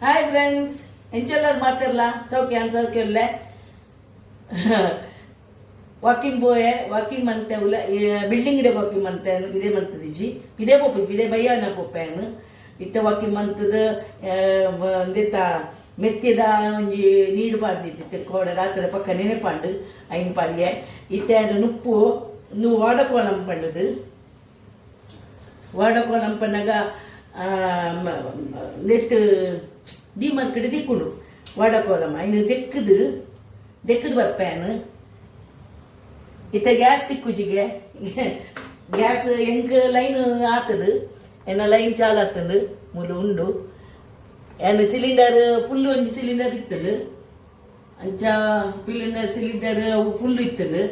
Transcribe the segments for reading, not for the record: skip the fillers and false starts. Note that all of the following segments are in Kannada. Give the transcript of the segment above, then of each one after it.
ಹಾಯ್ ಫ್ರೆಂಡ್ಸ್, ಎಂಚೆಲ್ಲರು ಮಾತಿರಲ್ಲ ಸೌಖ್ಯಲ್ಲ ವಾಕಿಂಗ್ ಬೋಯೆ ವಾಕಿಂಗ್ ಮಂತೆ ಉಲ್ಲ ಬಿಲ್ಡಿಂಗ್ ಡೆ ವಾಕಿಂಗ್ ಮಂತೆ ಪಿದೆ ಮಂತದಿಜಿ ಪಿದೆ ಪೋಪು ಪಿದೆ ಬಯ್ಯಾನ ಪೋಪೇನು ಇತ್ತ ವಾಕಿಂಗ್ ಮಂತದ ಎಂದೆತ್ತ ಮೆತ್ತಿದ ಒಂಜಿ ನೀಡು ಪಾಡ್ದಿತ್ತು ಕೋಡ ರಾತ್ರಿ ಪಕ್ಕ ನೆನೆಪಾಂಡು ಐನ್ ಪಾಡ್ಯ ಇತ್ತ ನುಪ್ಪು ನು ವಾಡಕೋಲಂ ಪಂಡದು ವಾಡಕೋಲಂ ಪನ್ನಗ ನೆಟ್ ಡಿ ಮಾರ್ಕೆಟ್ ದಿಕ್ಕುಂಡು ವಾಡಕೋಲಂ ಐನು ದೆಕ್ಕದು ಬರ್ಪೇನು ಇತ್ತ ಗ್ಯಾಸ್ ತಿಕ್ಕುಜಿಗೆ ಗ್ಯಾಸ್ ಎಂಕ್ ಲೈನ್ ಆತದು ಎನ್ನ ಲೈನ್ ಚಾಲು ಆಗ್ತದೆ ಮೂಲು ಉಂಡು ಏನು ಸಿಲಿಂಡರ್ ಫುಲ್ ಒಂಜಿ ಸಿಲಿಂಡರ್ ಇತ್ತದು ಅಂಚ ಸಿಲಿಂಡರ್ ಅವು ಫುಲ್ ಇತ್ತದು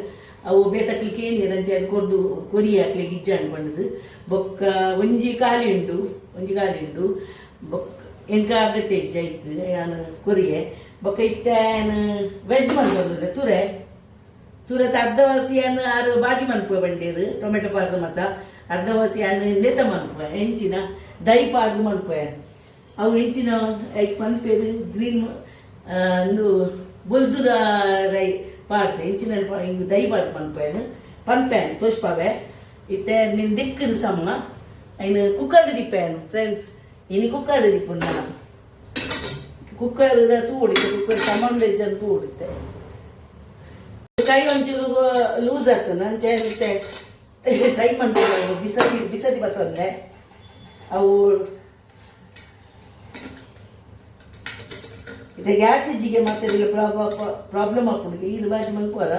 ಅವು ಬೇತಕ್ಲಿಕ್ಕೆ ಏನಿರ ಅಂಚೆ ಕೊರ್ದು ಕೊರಿ ಹಾಕ್ಲಿಕ್ಕೆ ಇಜ್ಜ ಅನ್ಕೊಂಡದು ಬೊಕ್ಕ ಒಂಜಿ ಖಾಲಿ ಉಂಡು ಬೊಕ್ಕ ಎಂಕ ಆಗತ್ತೆ ಇಜ್ಜ ಇತ್ತು ನಾನು ಕೊರಿಯೆ ಬೊಕ್ಕ ಇತ್ತ ವೆಜ್ ಮಂತಂದ್ರೆ ತುರತ್ ಅರ್ಧವಾಸಿಯನ್ನು ಆರು ಬಾಜಿ ಮನ್ಪುವ ಬಂಡೇರು ಟೊಮೆಟೊ ಪಾರ್ದು ಮತ್ತ ಅರ್ಧವಾಸಿಯನ್ನು ನೆತ ಮನ್ಪುವ ಹೆಂಚಿನ ದೈ ಪಾರ್ದು ಮನ್ಪುವ ಅವು ಹೆಂಚಿನ ಐಕ್ ಮನ್ಪೇರು ಗ್ರೀನ್ ಬೊಲ್ದುದ ರೈ ಪಾಡ್ದೆ ಹೆಂಚಿನ ಹಿಂಗೆ ದೈ ಪಾರ್ದು ಮನ್ಪುವೇನು ಪನ್ಪೇನು ತೋಷ್ಪಾವೆ ಇತ್ತೆ ನಿನ್ನ ದಿಕ್ಕದ ಸಮ್ಮ ಐನು ಕುಕ್ಕರ್ ದಿಪ್ಪೇನು ಫ್ರೆಂಡ್ಸ್ ಇನಿ ಕುಕ್ಕರ್ ದಿಪ್ಪು ನಾನು ಕುಕ್ಕರ್ದ ತೂ ಹೊಡಿತೆ ಕುಕ್ಕರ್ ಟಮನ್ ವೆಜ್ಜನ್ನು ತೂ ಹೊಡಿತೆ ಕೈ ಒಂಚೂರು ಲೂಸ್ ಆಗ್ತದೆ ಅಂಚೆ ಟ್ರೈ ಮಾಡ್ತೀವಿ ಬಿಸದಿ ಬರ್ತಂದ್ರೆ ಅವು ಇದೆ ಗ್ಯಾಸ್ ಇಜ್ಜಿಗೆ ಮತ್ತೆ ಪ್ರಾಬ್ಲಮ್ ಹಾಕೊಂಡು ಇದು ಬಾಜಿ ಮಲ್ಪೋದ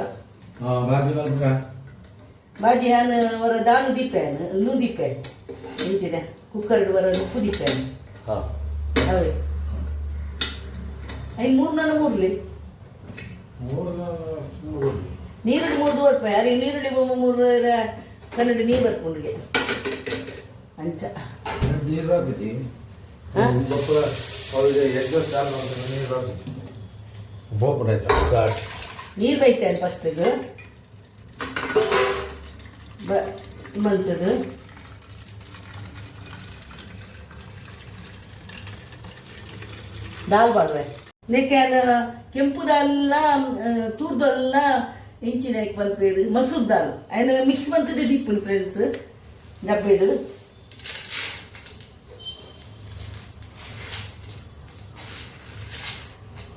ಬಾಜಿ ನಾನು ಅವರ ದಾಲು ದೀಪೇನು ನೂ ದೀಪೆ ಇಂಚಿನ ಕುಕ್ಕರ್ ವರ ಉಪ್ಪು ದೀಪೇನು ಹೌದು ಐದು ಮೂರ್ಲಿ ನೀರುಳ್ಳಿ 3 ರೂಪಾಯಿ ಅರೆ ನೀರುಳ್ಳಿ 3 ಕನ್ನಡ ನೀರು ಬರ್ಕೊಂಡ್ಗೆ ಅಂಚ ನೀರು ಬೈತೇನೆ ಫಸ್ಟಿಗೆ ಮಂತದು ದಾಲ್ ಬಾಳ್ವೆ ನೆಕ್ಕೆನ ಕೆಂಪು ದಾಲ್ನ ತೂರ್ದಲ್ಲ ಇಂಚಿನ ಬಂದ್ಪೇರು ಮಸೂರ್ ದಾಲ್ ಅಯ್ನ ಮಿಕ್ಸ್ ಬಂತದೆ ದಿಪ್ಪುನ್ ಫ್ರೆಂಡ್ಸ್ ಡಬ್ಬೇಡು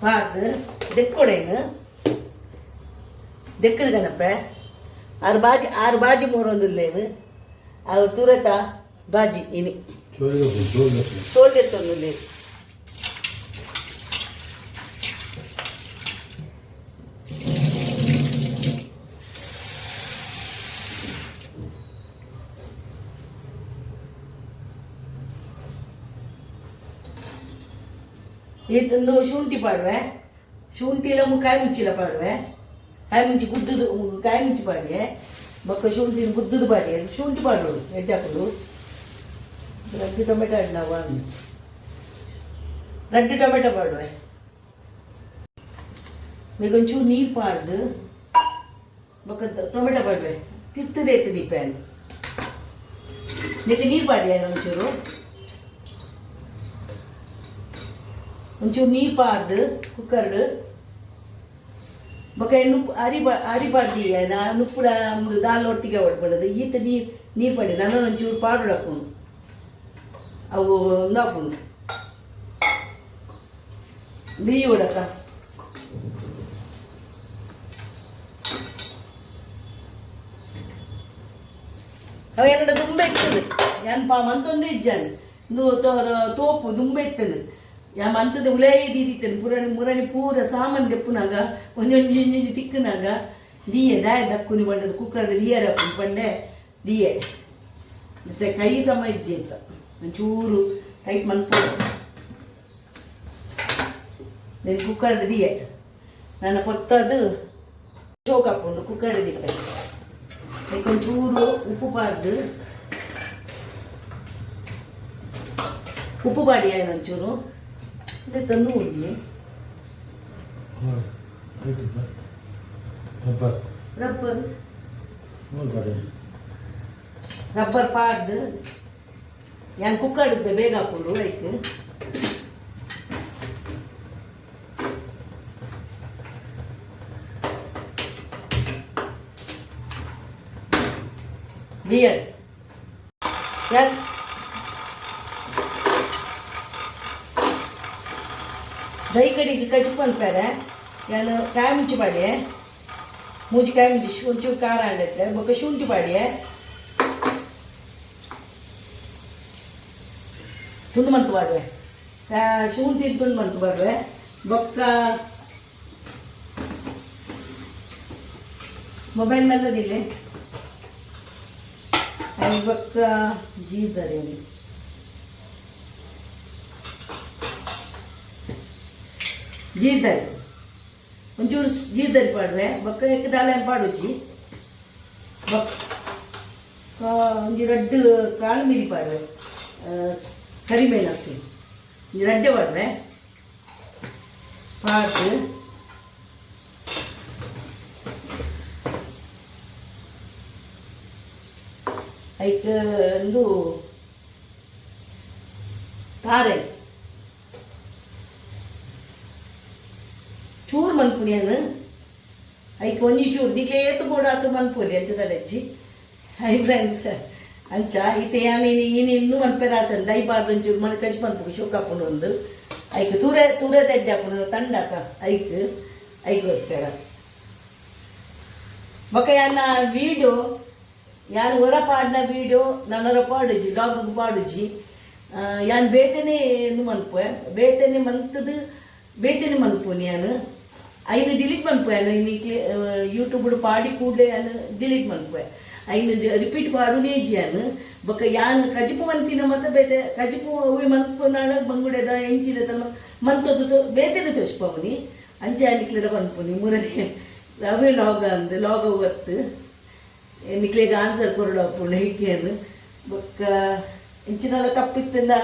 ಪಾಡ್ದು ದೆಕ್ಕೊಡೇನು ದೆಕ್ಕದ ಗಣಪ ಆರು ಬಾಜಿ ಮೂರೊಂದುಲ್ಲೇನು ಅದು ತುರತ ಬಾಜಿ ಇನಿ ಚೋಲ್ದೆತ್ತೊಂದುಲ್ಲೇನು ಇದೊಂದು ಶುಂಠಿ ಪಾಡುವೆ ಶುಂಠಿಲ ಕಾಯಿ ಮುಂಚಿಲ ಪಾಡುವೆ ಕಾಯಿ ಮುಂಚಿ ಗುದ್ದುದು ಕಾಯಿ ಮುಂಚಿ ಪಾಡಿಗೆ ಬೊಕ್ಕ ಶುಂಠಿನ ಗುದ್ದುದು ಪಾಡಿ ಅದು ಶುಂಠಿ ಪಾಡೋದು ಎಡ್ಡೆ ಹಾಕೋದು ರಡ್ಡಿ ಟೊಮೆಟೊ ನಾವು ರಡ್ಡಿ ಟೊಮೆಟೊ ಪಾಡುವೆ ಈಗ ಒಂಚೂರು ನೀರು ಪಾಡ್ದು ಬೊಕ್ಕ ಟೊಮೆಟೊ ಪಾಡುವೆ ತಿತ್ತದ ಎತ್ತು ದೀಪೇನು ಇದಕ್ಕೆ ನೀರು ಪಾಡಿ ಒಂಚೂರು ನೀರು ಪಾಡ್ದು ಕುಕ್ಕರ್ಡು ಬೊಕ್ಕ ನುಪ್ಪು ಅರಿ ಪಾಡ್ದಿ ನುಪ್ಪುಡ ಒಂದು ದಾಲ್ ಒಟ್ಟಿಗೆ ಹೊಡ್ಕೊಳ್ಳೋದು ಈತ ನೀರು ಪಾಡಿ ನಾನು ಒಂಚೂರು ಪಾಡು ಹಾಕೊಂಡು ಅವು ಒಂದು ಹಾಕೊಂಡು ಬಿಯಿ ಹೊಡಕ ಅವ ಎರಡು ತುಂಬ ಇರ್ತದೆ ನಾನು ಮಂತೊಂದು ಇಜ್ಜಾನೆ ತೋಪು ತುಂಬ ಇರ್ತದೆ ಯಾ ಮಂತದ ಉಲಾಯಿ ದೀರಿತೇನೆ ಮುರನಿ ಪೂರ ಸಾಮಾನು ದೆಪ್ಪುನಾಗ ಒಂಜೊಂಜಿ ತಿಕ್ಕನಾಗ ದೀಯೆ ದಾಯ ದಕ್ಕುನಿ ಬಂಡದು ಕುಕ್ಕರ್ ದಿಯರ ಬಂಡೆ ದಿಯೆ ಮತ್ತೆ ಕೈ ಸಮ ಇಜ್ಜಿ ಅಂತ ಒಂಚೂರು ಟೈಟ್ ಮನ್ಪು ನೆನ್ ಕುಕ್ಕರ್ ದಿಯೆ ನನ್ನ ಪೊತ್ತದು ಚೋಕ್ ಹಾಕೊಂಡು ಕುಕ್ಕರ್ ದಿಪ್ಪೆ ಒಂಚೂರು ಉಪ್ಪು ಪಾಡ್ದು ಉಪ್ಪು ಪಾಡಿ ಒಂಚೂರು ಇದು ತಂದು ಉಂಡಿ ರಬ್ಬರ್ ಪಾಡ್ದು ನಾನು ಕುಕ್ಕರ್ ಬೇಗ ಹಾಕೊಂಡು ಆಯ್ತು ಬಿಯರ್ಡ್ ಯಾರು ದೈ ಕಡೆಗೆ ಕಚ್ಚಿ ಪನ್ಪಾರೆ ನಾನು ಕಾಯಿ ಮುಂಚಿ ಪಾಡಿಯೆ ಮೂಜಿ ಕಾಯಿ ಮುಂಚಿ ಒಂಚೂರು ಖಾರ ಅಂಡೈತೆ ಬೊಕ್ಕ ಶುಂಠಿ ಪಾಡಿಯೆ ತುಂಡು ಮಂತು ಮಾಡುವೆ ಶುಂಠಿ ತುಂಡು ಮಂತು ಮಾಡುವೆ ಬೊಕ್ಕ ಮೊಬೈಲ್ ಮೇಲದಿಲ್ಲ ಬೊಕ್ಕ ಜೀರ್ದಾರಿ ಜೀರ್ದಾರಿ ಒಂಚೂರು ಜೀರ್ದಾರಿ ಪಾಡುವೆ ಬೊಕ್ಕ ಎಕ್ಕದಾಲೆ ಪಾಡುಜಿ ಬೊಕ್ಕ ಒಂಜಿ ರಡ್ಡು ಕಾಳು ಮೀರಿ ಪಾಡುವೆ ಕರಿಮೇಲು ಹಾಕ್ತೀನಿ ಒಂಜಿ ರಡ್ಡೆ ಪಾಡುವೆ ಪಾಟು ಐಕ್ ಒಂದು ತಾರೆ ಚೂರು ಮನ್ಪುಣಿಯನು ಐಕ್ ಒಂಜಿ ಚೂರು ದಿಕ್ಲೆ ಏತು ಬೋಡಾತು ಮನ್ಪುಲಿ ಅಂಚದಲೆಚ್ಚಿ ಹೈ ಫ್ರೆಂಡ್ಸ್ ಅಂಚ ಇತ್ತೆ ನೀನು ಇನ್ನೂ ಮನ್ಪೆರ ಆಸನ್ ದೈಪಾರ್ದು ಒಂಚೂರು ಮನೆ ಕಚ್ಚಿ ಮನ್ಪು ಶೋಕಾಪುನು ಒಂದು ಐಕ್ ತುರೆ ತೆಡ್ಡೆ ಹಾಪುನು ತಂಡಾಕ ಐಕೋಸ್ಕರ ಬೊಕ ಯಾನ ವೀಡಿಯೋ ಯಾನ್ ಹೊರ ಪಾಡಿನ ವೀಡಿಯೋ ನನ್ನರ ಪಾಡುಜಿ ಡಾಗ್ ಪಾಡುಜಿ ಯಾನ್ ಬೇತೆನೆ ಮನ್ಪೆ ಬೇತೆನೆ ಮಂತದು ಬೇತೆನೆ ಮನ್ಪುನಿ ಯಾನು ಐನು ಡಿಲೀಟ್ ಮನ್ಪೆ ಯಾನು ಇನ್ನಿಕ್ಲೆ ಯೂಟ್ಯೂಬ್ ಪಾಡಿ ಕೂಡಲೇ ಯಾನು ಡಿಲೀಟ್ ಮನ್ಪೆ ಐನು ರಿಪೀಟ್ ಪಾಡು ನೇಜಿ ಯಾನು ಬೊಕ್ಕ ಯಾನ್ ಕಜಿಪು ಮಂತಿನ ಮತ್ತೆ ಬೇತೆ ಕಜಿಪು ಅವು ಮನ್ಪುನಾಡ ಬಂಗುಡೆದ ಎಂಚಿನ ಮಂತದ್ದು ಬೇತೆನೆ ತೋರಿಸ್ಪವನಿ ಅಂಚೆ ಅನಿಕ್ಲೆದ ಮನ್ಪುನಿ ಮೂರನೇ ಅವೇ ಲಾಗ ಒತ್ತು ನಿಕ್ಲೆಗೆ ಆನ್ಸರ್ ಕೊರಡಪ್ಪುಂಡು ಹಿಕ್ಕೇನು ಬೊಕ್ಕ ಇಂಚಿನೆಲ್ಲ ತಪ್ಪಿತ್ತಿಂದ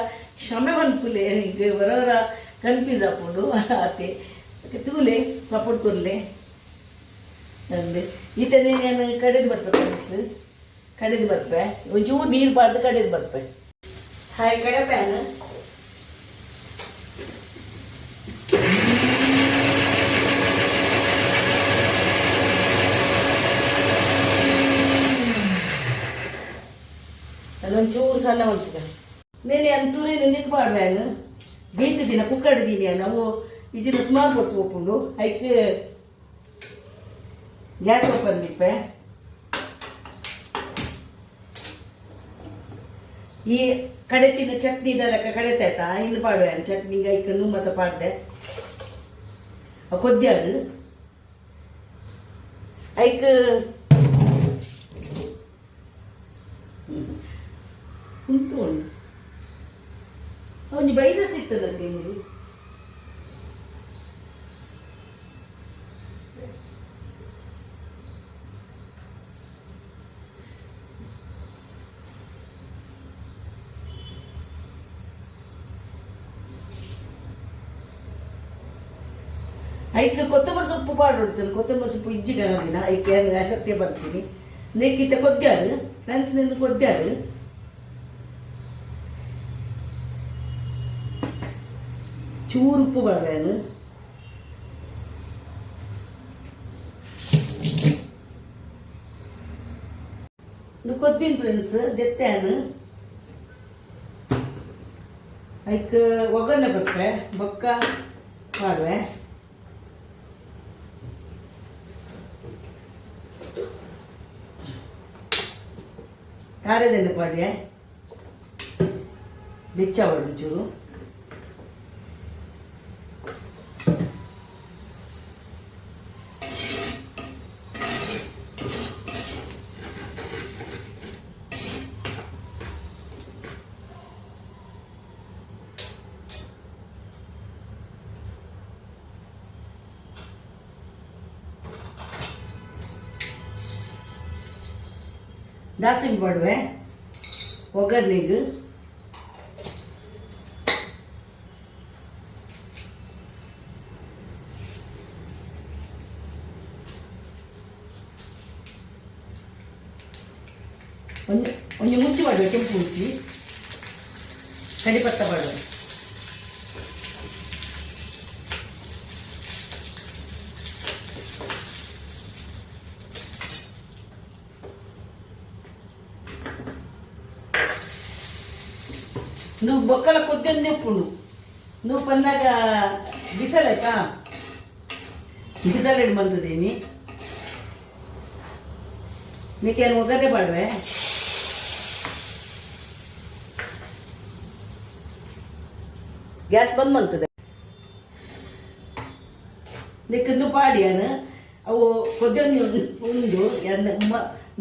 ಶ್ರಮೆ ಮನ್ಪುಲೆ ಹಿಂಗೆ ಹೊರವರ ಕನ್ಫ್ಯೂಸ್ ಹಾಕೊಂಡು ಆತೆ ತೂಲೆ ಸಪೋರ್ಟ್ ಕೊರ್ಲೆ ಅಂದೆ ಈತನೇ ನಾನು ಕಡೆದು ಬರ್ಪೆ ಫ್ರೆಂಡ್ಸ್ ಕಡೆದು ಬರ್ಪೆ ಒಂಚೂರು ನೀರು ಪಾಡ್ದು ಕಡೆದು ಬರ್ಪೆ ಹಾಯ್ ಕಡಪೆನು ಅದೊಂಚೂರು ಸಣ್ಣ ಮನ್ಸಿಗೆ ನೇನೆ ಅಂತೂರೇ ನಿಂದಿಕ್ಕೆ ಪಾಡ್ಬೇನು ಬೀಳ್ತಿದ್ದೀನ ಕುಕ್ಕಡಿದ್ದೀನಿ ನಾವು ಇಜಿನ ಸುಮಾರು ಹೊತ್ತು ಒಪ್ಪುಂಡು ಐಕೆ ಗ್ಯಾಸ್ ಓಪನ್ ದಿಪ್ಪೆ ಈ ಕಡೆತಿನ ಚಟ್ನಿದ ಲೆಕ್ಕ ಕಡೆತಾಯ್ತಾ ಇನ್ನು ಪಾಡುವೆ ಚಟ್ನಿಗೆ ಐಕನ್ನು ಮತ್ತೆ ಪಾಡ್ದೆ ಕೊದ್ಯಾಡು ಐಕ್ ಉಂಟು ಅವನಿಗೆ ವೈರಸ್ ಇರ್ತದಂತೆ ನಿಮಗೆ ಐಕೆ ಕೊತ್ತಂಬರಿ ಸೊಪ್ಪು ಪಾಡೊಡ್ತೀನಿ ಕೊತ್ತಂಬರಿ ಸೊಪ್ಪು ಇಜ್ಜಿಗೆ ದಿನ ಐಕೆ ಅಗತ್ಯ ಬರ್ತೀನಿ ನೇಕಿಟ್ಟ ಕೊದ್ದಾಡು ಫ್ರೆಂಡ್ಸ್ ನಿಂದು ಕೊದ್ದಾಡು ಚೂರು ಉಪ್ಪು ಬರಬೇನು ಇದು ಕೊತ್ತೀನಿ ಫ್ರೆಂಡ್ಸ್ ದೆತ್ತೇನು ಐಕ್ ಒಗ್ಗರಣೆ ಬರ್ಪೆ ಬೊಕ್ಕ ಮಾಡುವೆ ಕಾರದೆಣ್ಣೆ ಪಾಡ್ಯ ಬೆಚ್ಚ ಮಾಡು ಚೂರು ದಾಸಿಂಗ್ ಮಾಡುವೆ ಒಗ್ಗರಣೆಗೆ ಒಂಚೂರು ಮುಂಚಿ ಮಾಡುವೆ ಕೆಂಪು ಮುಂಚಿ ಕರಿಪತ್ತ ಮಾಡುವೆ నువ్వు బొక్కల కొద్దిగా ఎప్పుడు నువ్వు పన్నాక గిసలేక గిసలేడు మందుదేమి నీకేನು ಒಗ್ಗರಣೆ ಮಾಡುವೆ ಗ್ಯಾಸ್ ಬಂದ್ ಮಾಡ್ತದೆ ನಿಕ್ಕು ಪಾಡಿಯಾನು ಅವು ಕೊದ್ದಿಯನ್ನು ಉಂಡು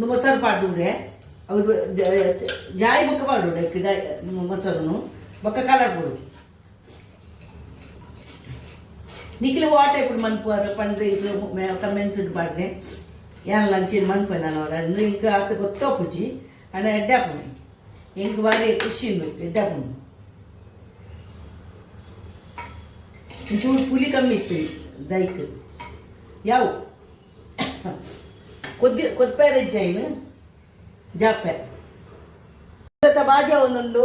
ಮೊಸರು ಪಾಡುಡೆ ಅವು ಜಾಯಿ ಬೊಕ್ಕ ಪಾಡುಡೆ ಮೊಸರನ್ನು ಬೊಕ್ಕ ಕಲಾಡ್ಬಿಡು ನಿಖಿಲ ವಾಟೆ ఇప్పుడు ಮನ್ಪುವಾರ ಪಂಡ್ರೆ ಇದು ಕಮೆನ್ಸಿಗೆ ಪಾಡ್ರೆ ಯಾನ್ ಲಂಚಿನ ಮನ್ಪನ ಅವರ ಅಂದ್ರೆ ఇంకా ಅತ್ತ ಗೊತ್ತೋಪುಜಿ ಅಣ್ಣ ಎಡ್ಡಾಪುಣಿ ಎಂಕ್ ಬಾರಿ ಖುಷಿ ಉಂಡು ಎಡ್ಡಾಪುಣಿ ಒಂಚೂರು ಪುಲಿ ಕಮ್ಮಿ ಇತ್ತು ದೈಕ್ ಯಾವ ಕೊದ್ಪೇರೆಜ್ಜಾಯಿನ ಜಾಪೆ ಬಾಜ ಒಂದೊಂದು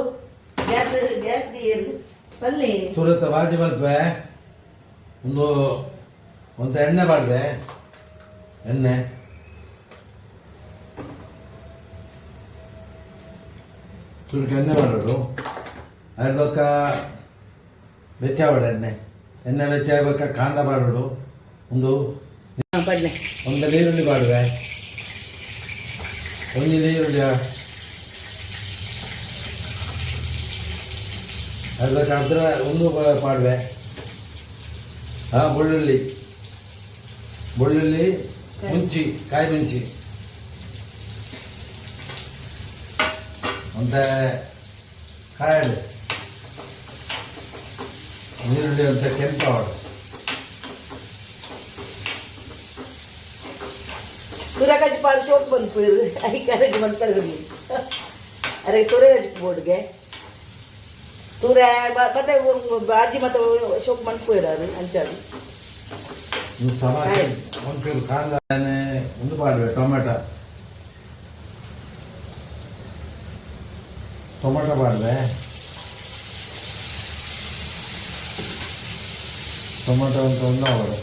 ಗ್ಯಾಸ್ ಗ್ಯಾಸ್ ನೀರು ಪಲ್ಲೆ ತುರತ ಬಾಜಿ ಮಲ್ಪೆ ಒಂದು ಎಣ್ಣೆ ಮಾಡ್ಬೆ ಎಣ್ಣೆ ಚೂರಿಗೆ ಎಣ್ಣೆ ಮಾಡೋದು ಅದಕ್ಕ ಬೆಚ್ಚಾವಡ ಎಣ್ಣೆ ಬೆಚ್ಚಾಗಬೇಕ ಕಾಂದ ಮಾಡೋದು ಒಂದು ನೀರುಳ್ಳಿ ಮಾಡುವೆ ಒಂದು ನೀರುಳ್ಳಿ ಅದಕ್ಕೆ ಅದ್ರ ಒಂದು ಮಾಡುವೆ ಬೆಳ್ಳುಳ್ಳಿ ಮುಂಚಿ ಕಾಯಿ ಮುಂಚಿ ಒಂದು ಕಾಯಡು ನೀರುಳ್ಳಿ ಅಂತ ಕೆಂಪಾವಡು ತುರಕಾಜಿ ಪಾಡು ಶೋಕ್ ಬಂದು ಐ ಕರೆಜ್ ಬಂದು ಅರೆ ತುರಕಾಜಿ ಬೋರ್ಡ್ಗೆ ತೂರ ಮತ್ತೆ ಬಾಜಿ ಮತ್ತೆ ಶೋಕ್ ಮನ್ಪೋಯಿರಾರು ಅಂಚಾರು ಒಂದು ಕಾಂದ ಒಂದು ಮಾಡುವೆ ಟೊಮೆಟೊ ಮಾಡುವೆ ಟೊಮೆಟೊ ಅಂತ ಒಂದು ಅವರು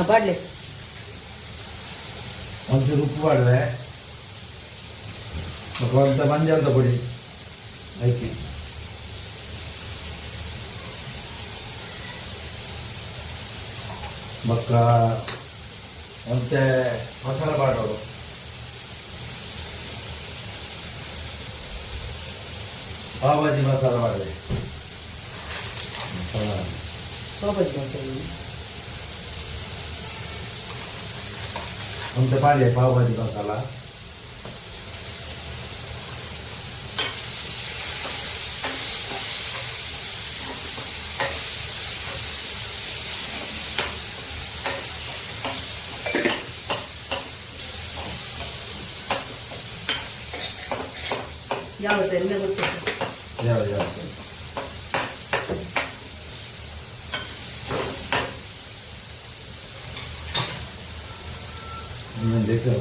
ಬಾಡ್ಲೆ ಒಂಚೂರು ಉಪ್ಪು ಮಾಡುವೆ కొంత ಮಂಜಾಲದ ಪುಡಿ ಹಾಕಿ ಮಕ್ಕ ಮತ್ತೆ ಮಸಾಲ ಮಾಡೋದು ಪಾವ್ ಮಸಾಲ ಮಾಡಿದೆ ಒಂದು ಪಾಡಿಯ ಪಾವ್ ಭಾಜಿ ಮಸಾಲ ಯಾವ್ದು ಎಣ್ಣೆ ಗೊತ್ತು ಯಾವ್ದು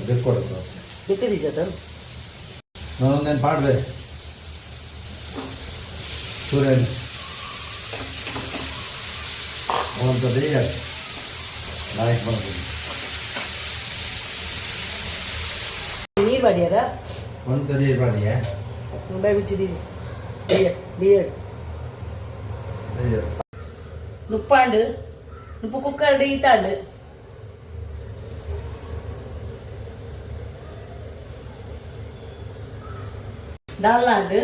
ಬೇಕೊಡುದು ಬೇಕಿದ್ದೀಜ ನಾನೊಂದೇನು ಪಾಡ್ದೆ ಸೂರ್ಯನ್ ಅವಂಥದ್ದು ಈಗ ನಾಯಕ್ ಮಾಡ್ತೀನಿ ನೀರು ಬಾಡಿಯಾರ ಒಂದು ನೀರು ಬಾಡಿಯ ಬಿಚ್ಚಿದ್ದೀವಿ ಬಿಯರ್ಡ್ നുപ്പാണ്ട് ഉപ്പ് കുക്കറുടെ ഈത്താണ്ട് ഡാലാണ്ട്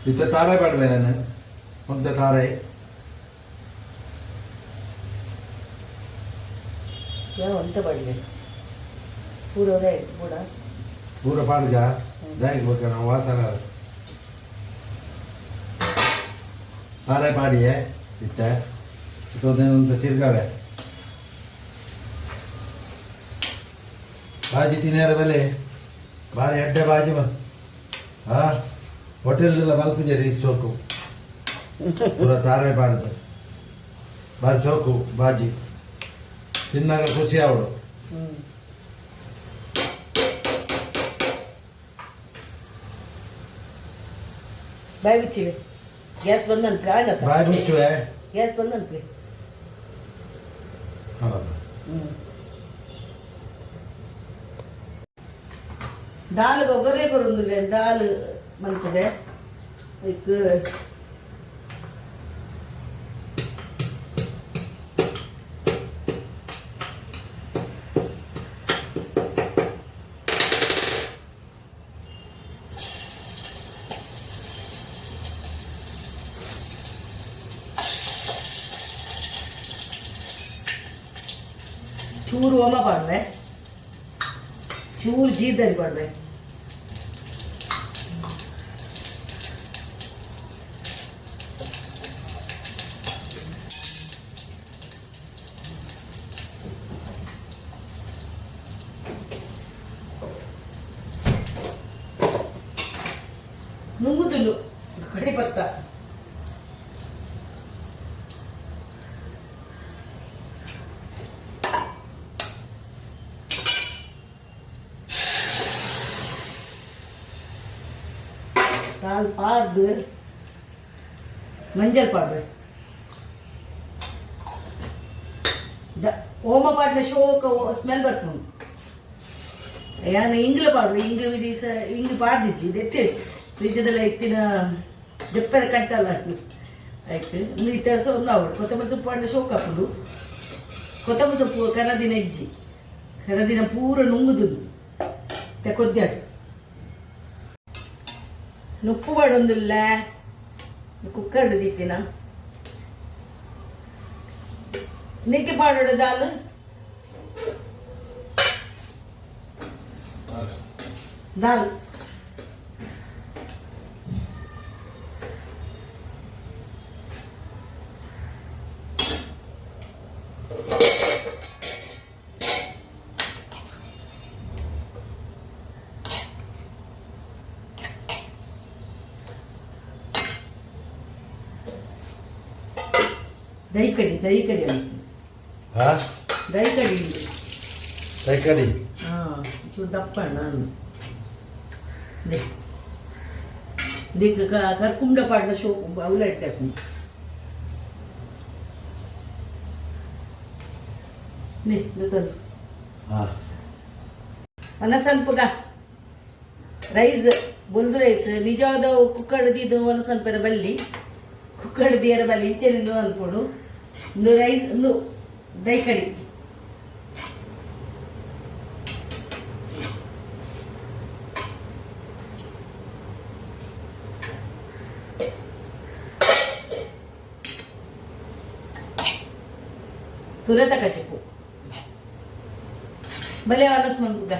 ಇತ್ತ ತಾರೆ ಬೇಡವೆ ನಾನು ಒಂದು ತಾರೆ ಯಾವ ಅಂತ ಬಡಲೆ ಪೂರ ಪೂರ ಪಾಡ್ಗ ಜಾಯ್ಬೇಕು ನಾವು ವಾಸನ ತಾರೆ ಪಾಡಿಯೇ ಇತ್ತ ಇದೊಂದು ತಿರ್ಗಾವೆ ಬಾಜಿ ತಿನ್ನೇರ ಬೆಲೆ ಬಾರಿ ಎಡ್ಡೆ ಬಾಜಿ ಹೋಟೆಲ್ಗೆಲ್ಲ ಮಲ್ಪಿದ್ದೀರಿ ಸೋಕು ಪೂರ ತಾರೆ ಪಾಡ್ದು ಬಾರಿ ಸೋಕು ಬಾಜಿ ತಿನ್ನಾಗ ಖುಷಿ ಅವಳು ಬಾಯಿ ಬಿಚ್ಚಿವೆ ಗ್ಯಾಸ್ ಬಂದನ್ಪಿ ಆಗತ್ತ ಬಾಯಿ ಮುಚ್ಚುವೆ ಗ್ಯಾಸ್ ಬಂದನ್ಪಿ ದಾಲ್ ಒಗ್ಗರೆ ಕೊರೊಂದುಲ್ಲೆ ದಾಲ್ ಮಲ್ತದೆ ಲೈಕ್ ಚೂರು ಓಮ ಪಾಡ್ವೆ ಚೂರು ಜೀರ್ದಲ್ಲಿ ಪಾಡ್ವೆ ನುಂಗುದುಲು ಕಡಿ ಪತ್ತ தால் பாடு மஞ்சள் பாடு ಓಮ ಪಾಡ್ನ ಶೋಕ ಸ್ಮೆಲ್ ಬರ್ಕೊಂಡು ಯಾನು ಇಂಗ್ಲ ಪಾಡು ಇಂಗ್ಲ ವಿಧಿಸ ಇಂಗ್ಲ ಪಾಡ್ದಿಚ್ಚಿ ಇದೆತ್ತೆ ಫ್ರಿಜ್ಜದೆಲ್ಲ ಎತ್ತಿನ ಜಪ್ಪರ ಕಟ್ಟಲ್ಲ ಆಯ್ತು ನೀಟ ಒಂದು ಅವಳು ಕೊತ್ತಂಬರಿ ಸೊಪ್ಪು ಪಾಡ್ನ ಶೋಕ ಹಾಕೊಂಡು ಕೊತ್ತಂಬರಿ ಸೊಪ್ಪು ಕನದಿನ ಇಜ್ಜಿ ಕನದಿನ ಪೂರ ನುಂಗುದು ಕೊದ್ದಾಡು ನುಪ್ಪು ಪಾಡೊಂದಿಲ್ಲ ಕುಕ್ಕರ್ ಹಿಡಿದಿತ್ತಿನ ನಿಕ್ಕೆ ಪಾಡೋಡ ದಾಲ್ ದಾಲ್ ದಹಿ ಕಡಿ ಅಂತ ಹಾ ದಹಿ ಕಡಿ ತೈಕಡಿ ಚೂರು ದಪ್ಪ ನಾನು ದಿಕ್ಕ ಕರ್ಕುಂಡ ಪಾಡ್ನ ಶೋ ಅವಲ ಇಟ್ಟಾಕು ಅನ್ನ ಸ್ವಲ್ಪಗ ರೈಸ್ ಬೊಂದು ರೈಸ್ ನಿಜವಾದ ಕುಕ್ಕರ್ ಇದು ಒಂದು ಸ್ವಲ್ಪ ಬಲ್ಲಿ ಕುಕ್ಕರ್ ದಿಯರ ಬಲ್ಲಿ ಇಂಚೆನಿಂದ ಅನ್ಕೊಡು ಒಂದು ರೈಸ್ ಒಂದು ದೈ ಕಡಿ ತುರತ ಕಚಪು ಭಲೆ ವಾಲಸ್ ಮನ್ಕುಗ